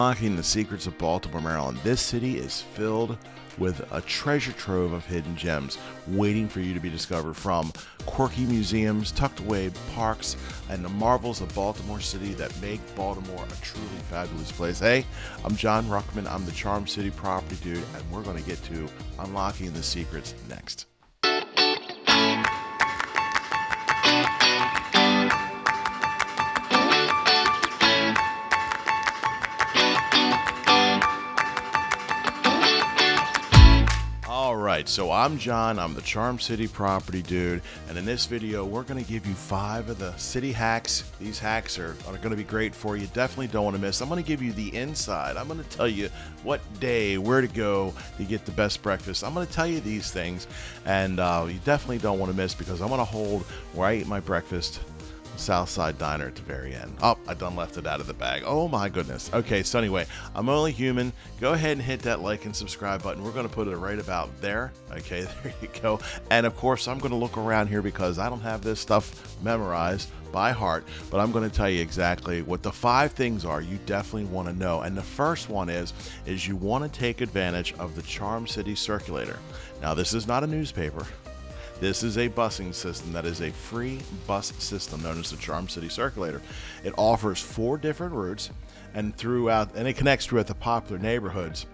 Unlocking the secrets of Baltimore, Maryland. This city is filled with a treasure trove of hidden gems waiting for you to be discovered, from quirky museums, tucked away parks, and the marvels of Baltimore City that make Baltimore a truly fabulous place. Hey, I'm John Ruckman. I'm the Charm City property dude, and we're going to get to unlocking the secrets next. Alright, so I'm John, I'm the Charm City property dude, and in this video we're going to give you 5 of the city hacks. These hacks are going to be great for you. Definitely don't want to miss. I'm going to give you the inside. I'm going to tell you what day, where to go to get the best breakfast. I'm going to tell you these things, and you definitely don't want to miss, because I'm going to hold where I eat my breakfast, Southside Diner, at the very end. Oh, I done left it out of the bag. Oh my goodness. Okay, so anyway, I'm only human. Go ahead and hit that like and subscribe button. We're going to put it right about there. Okay, there you go. And of course, I'm going to look around here because I don't have this stuff memorized by heart, but I'm going to tell you exactly what the 5 things are you definitely want to know. And the first one is you want to take advantage of the Charm City Circulator. Now, this is not a newspaper. This is a busing system that is a free bus system known as the Charm City Circulator. It offers 4 different routes and it connects throughout the popular neighborhoods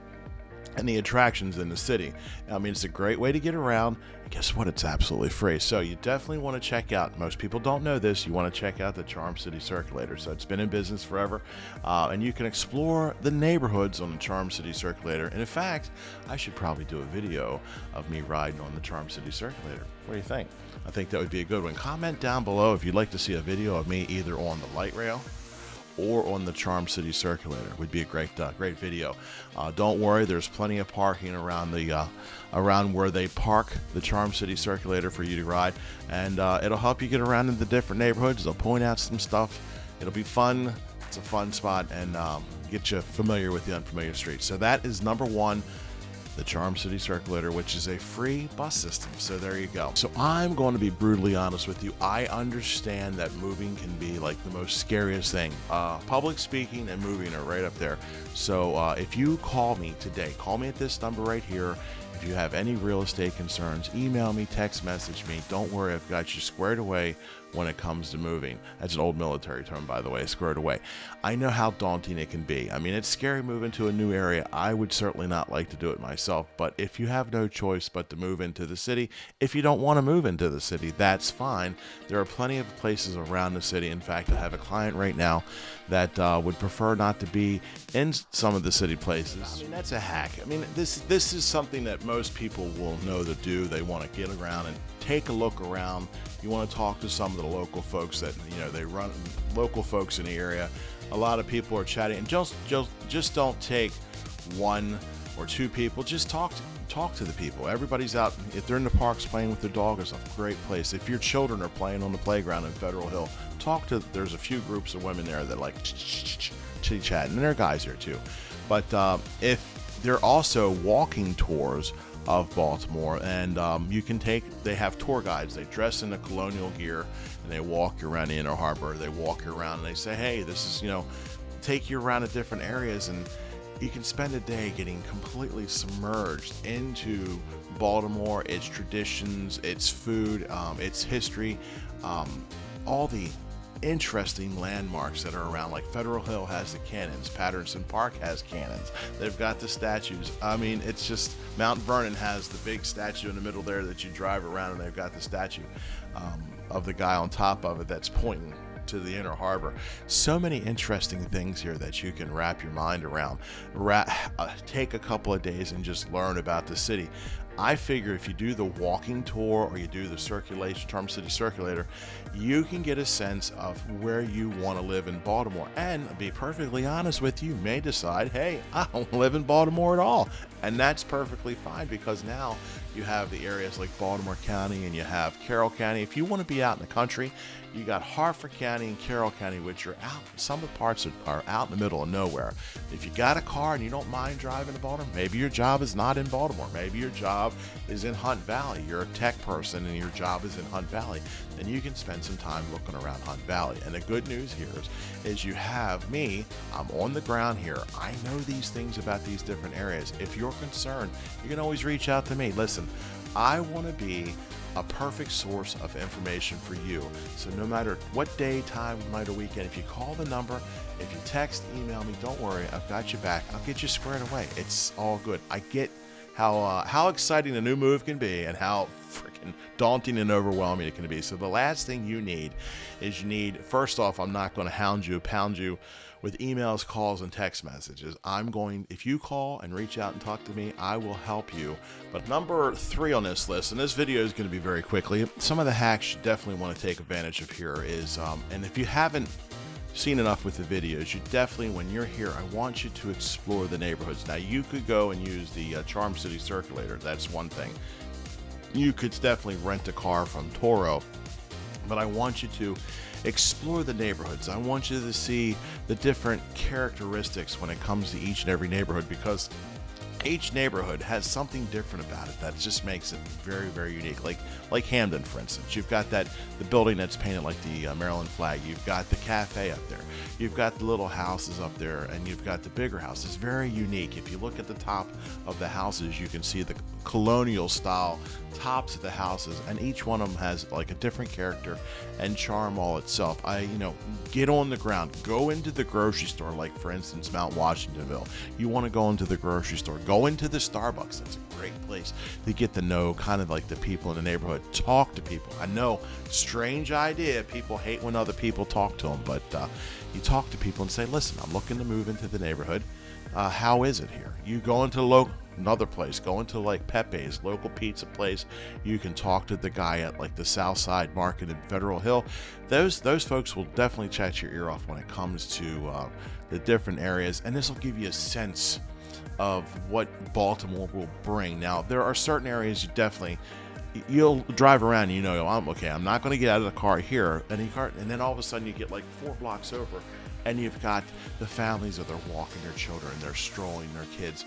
and the attractions in the city. I mean, it's a great way to get around. And guess what? It's absolutely free. So you definitely want to check out, most people don't know this, you want to check out the Charm City Circulator. So it's been in business forever, and you can explore the neighborhoods on the Charm City Circulator. And in fact, I should probably do a video of me riding on the Charm City Circulator. What do you think? I think that would be a good one. Comment down below if you'd like to see a video of me either on the light rail or on the Charm City Circulator. Would be a great video. Don't worry, there's plenty of parking around around where they park the Charm City Circulator for you to ride, and it'll help you get around in the different neighborhoods. They'll point out some stuff. It'll be fun. It's a fun spot, and get you familiar with the unfamiliar streets. So that is number 1. The Charm City Circulator, which is a free bus system. So there you go. So I'm going to be brutally honest with you. I understand that moving can be like the most scariest thing. Public speaking and moving are right up there. So if you call me today, call me at this number right here. If you have any real estate concerns, email me, text message me. Don't worry, I've got you squared away when it comes to moving. That's an old military term, by the way, squared away. I know how daunting it can be. I mean, it's scary moving to a new area. I would certainly not like to do it myself, but if you have no choice but to move into the city, if you don't want to move into the city, that's fine. There are plenty of places around the city. In fact, I have a client right now that would prefer not to be in some of the city places. I mean, that's a hack. I mean, this is something that most people will know to do. They want to get around and take a look around. You want to talk to some of the local folks that, they run, local folks in the area. A lot of people are chatting, and just don't take 1 or 2 people. Just talk to the people. Everybody's out. If they're in the parks playing with their dog, it's a great place. If your children are playing on the playground in Federal Hill, there's a few groups of women there that like chit-chat, and there are guys there too. But if they're also walking tours of Baltimore, and they have tour guides. They dress in the colonial gear and they walk you around the Inner Harbor. They walk you around and they say, hey, this is, take you around to different areas, and you can spend a day getting completely submerged into Baltimore, its traditions, its food, its history, all the interesting landmarks that are around. Like Federal Hill has the cannons, Patterson Park has cannons, they've got the statues. I mean, it's just, Mount Vernon has the big statue in the middle there that you drive around, and they've got the statue of the guy on top of it that's pointing to the Inner Harbor. So many interesting things here that you can wrap your mind around. Take a couple of days and just learn about the city. I figure if you do the walking tour or you do the Charm City Circulator, you can get a sense of where you want to live in Baltimore. And to be perfectly honest with you, may decide, hey, I don't live in Baltimore at all. And that's perfectly fine, because now you have the areas like Baltimore County and you have Carroll County. If you want to be out in the country, you got Harford County and Carroll County, which are out, some of the parts are out in the middle of nowhere. If you got a car and you don't mind driving to Baltimore, maybe your job is not in Baltimore. Maybe your job job is in Hunt Valley, you're a tech person and your job is in Hunt Valley, then you can spend some time looking around Hunt Valley. And the good news here is you have me. I'm on the ground here. I know these things about these different areas. If you're concerned, you can always reach out to me. Listen, I want to be a perfect source of information for you. So no matter what day, time, night, or weekend, if you call the number, if you text, email me, don't worry, I've got you back. I'll get you squared away. It's all good. I get how exciting a new move can be and how freaking daunting and overwhelming it can be. So the last thing you need is first off, I'm not going to pound you with emails, calls, and text messages. If you call and reach out and talk to me, I will help you. But number 3 on this list, and this video is going to be very quickly, some of the hacks you definitely want to take advantage of here is, and if you haven't seen enough with the videos, you definitely, when you're here, I want you to explore the neighborhoods. Now, you could go and use the Charm City Circulator. That's one thing. You could definitely rent a car from Toro, but I want you to explore the neighborhoods. I want you to see the different characteristics when it comes to each and every neighborhood, because each neighborhood has something different about it that just makes it very, very unique. Like Hamden, for instance, you've got the building that's painted like the Maryland flag. You've got the cafe up there. You've got the little houses up there, and you've got the bigger houses. It's very unique. If you look at the top of the houses, you can see the colonial style tops of the houses, and each one of them has like a different character and charm all itself. Get on the ground, go into the grocery store, like for instance Mount Washingtonville. You want to go into the grocery store, go into the Starbucks. That's a great place to get to know kind of like the people in the neighborhood. Talk to people. I know, strange idea, people hate when other people talk to them, but you talk to people and say, listen, I'm looking to move into the neighborhood. How is it here? You go into another place, go into like Pepe's, local pizza place. You can talk to the guy at like the South Side Market in Federal Hill. Those folks will definitely chat your ear off when it comes to the different areas, and this will give you a sense of what Baltimore will bring. Now, there are certain areas you'll drive around and I'm not going to get out of the car here, and then all of a sudden you get like 4 blocks over, and you've got the families that are walking their children, they're strolling their kids.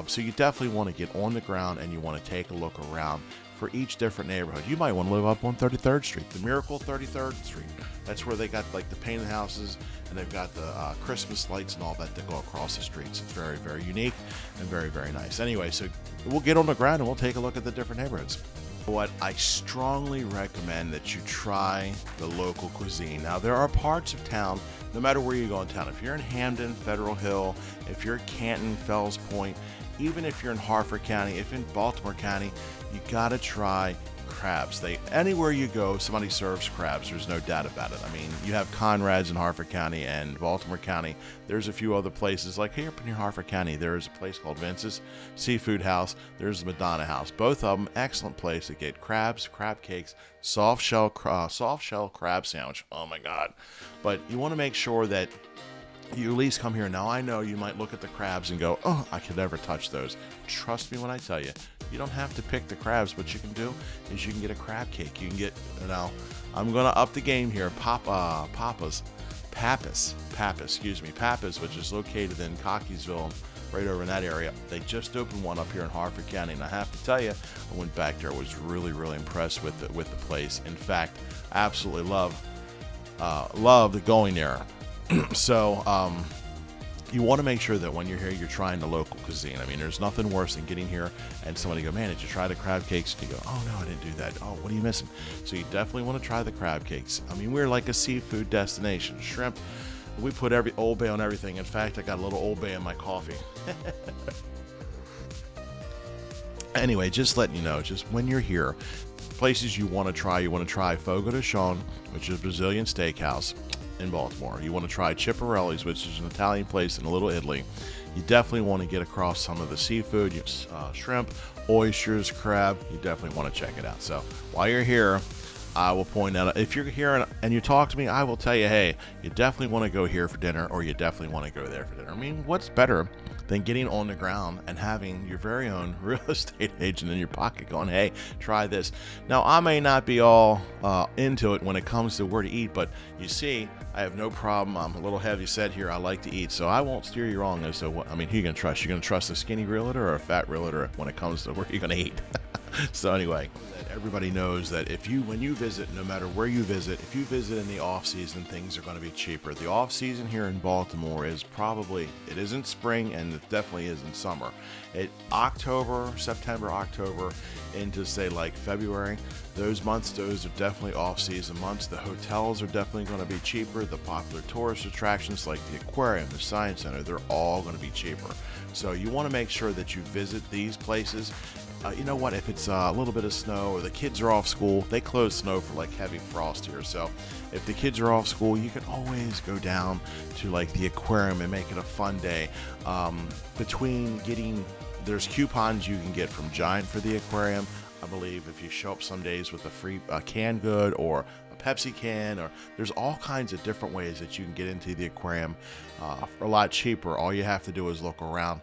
So you definitely want to get on the ground and you want to take a look around for each different neighborhood. You might want to live up on 33rd Street, the Miracle 33rd Street. That's where they got like the painted houses, and they've got the Christmas lights and all that go across the streets. It's very, very unique and very, very nice. Anyway, so we'll get on the ground and we'll take a look at the different neighborhoods. What I strongly recommend that you try the local cuisine. Now, there are parts of town, no matter where you go in town, if you're in Hamden, Federal Hill, if you're Canton, Fells Point, even if you're in Harford County, if in Baltimore County, you gotta try crabs. Anywhere you go, somebody serves crabs. There's no doubt about it. I mean, you have Conrad's in Harford County and Baltimore County. There's a few other places, like here up in Harford County, there's a place called Vince's Seafood House. There's the Madonna House. Both of them, excellent place to get crabs, crab cakes, soft shell crab sandwich. Oh my God. But you want to make sure that you at least come here. Now, I know you might look at the crabs and go, oh, I could never touch those. Trust me when I tell you, you don't have to pick the crabs. What you can do is you can get a crab cake. You can get, I'm going to up the game here. Pappas, which is located in Cockeysville, right over in that area. They just opened one up here in Harford County, and I have to tell you, I went back there. I was really, really impressed with the place. In fact, I absolutely loved going there. So you want to make sure that when you're here, you're trying the local cuisine. I mean, there's nothing worse than getting here and somebody go, man, did you try the crab cakes? And you go, oh, no, I didn't do that. Oh, what are you missing? So you definitely want to try the crab cakes. I mean, we're like a seafood destination. Shrimp, we put Old Bay on everything. In fact, I got a little Old Bay in my coffee. Anyway, just letting you know, just when you're here, places you want to try Fogo de Chão, which is a Brazilian steakhouse in Baltimore. You want to try Chiparelli's, which is an Italian place in Little Italy. You definitely want to get across some of the seafood, shrimp, oysters, crab. You definitely want to check it out. So while you're here, I will point out, if you're here and you talk to me, I will tell you, hey, you definitely want to go here for dinner, or you definitely want to go there for dinner. I mean, what's better than getting on the ground and having your very own real estate agent in your pocket going, hey, try this. Now, I may not be all into it when it comes to where to eat, but you see, I have no problem. I'm a little heavy set here. I like to eat, so I won't steer you wrong as to what, I mean, who you going to trust? You're going to trust a skinny realtor or a fat realtor when it comes to where you're going to eat? So anyway, everybody knows that when you visit, no matter where you visit, if you visit in the off season, things are going to be cheaper. The off season here in Baltimore is it isn't spring, and it definitely isn't summer. September, October into say like February, those months, those are definitely off season months. The hotels are definitely going to be cheaper. The popular tourist attractions like the aquarium, the science center, they're all going to be cheaper. So you want to make sure that you visit these places. You know what, if it's a little bit of snow or the kids are off school, they close snow for like heavy frost here. So if the kids are off school, you can always go down to like the aquarium and make it a fun day. There's coupons you can get from Giant for the aquarium. I believe if you show up some days with a free canned good or a Pepsi can, or there's all kinds of different ways that you can get into the aquarium for a lot cheaper. All you have to do is look around.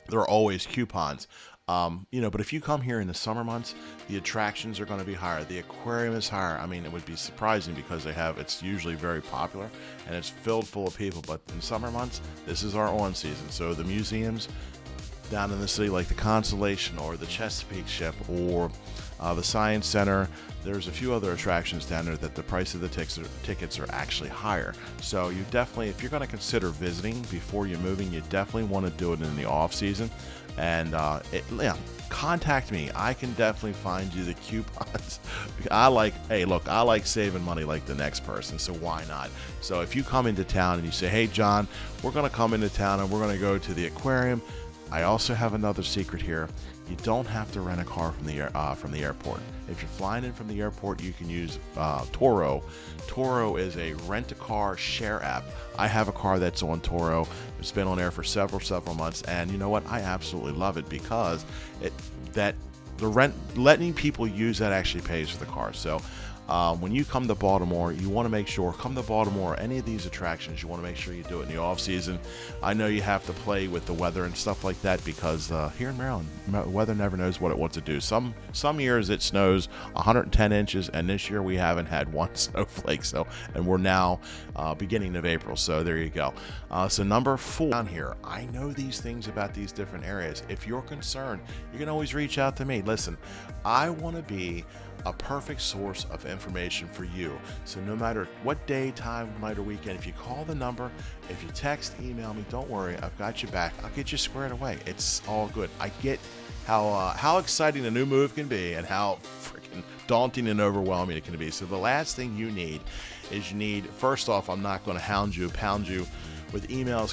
There are always coupons. But if you come here in the summer months, the attractions are going to be higher. The aquarium is higher. I mean, it would be surprising because it's usually very popular and it's filled full of people. But in summer months, this is our on season. So the museums down in the city, like the Constellation or the Chesapeake ship or the Science Center, there's a few other attractions down there that the price of the tickets are actually higher. So you definitely, if you're going to consider visiting before you're moving, you definitely want to do it in the off season. And contact me. I can definitely find you the coupons. I like saving money like the next person, so why not? So if you come into town and you say, hey John, we're going to come into town and we're going to go to the aquarium, I also have another secret here. You don't have to rent a car from the airport. If you're flying in from the airport, you can use Turo. Turo is a rent-a-car share app. I have a car that's on Turo. It's been on there for several months, and you know what? I absolutely love it because letting people use that actually pays for the car. So when you come to Baltimore, you want to make sure, any of these attractions, you want to make sure you do it in the off season. I know you have to play with the weather and stuff like that because here in Maryland, weather never knows what it wants to do. Some years it snows 110 inches, and this year we haven't had one snowflake. And we're now beginning of April. So there you go. So number 4 down here, I know these things about these different areas. If you're concerned, you can always reach out to me. Listen, I want to be a perfect source of information for you. So no matter what day, time, night, or weekend, if you call the number, if you text, email me, don't worry, I've got your back. I'll get you squared away. It's all good. I get how exciting a new move can be and how freaking daunting and overwhelming it can be. So the last thing you need is first off, I'm not going to pound you with emails,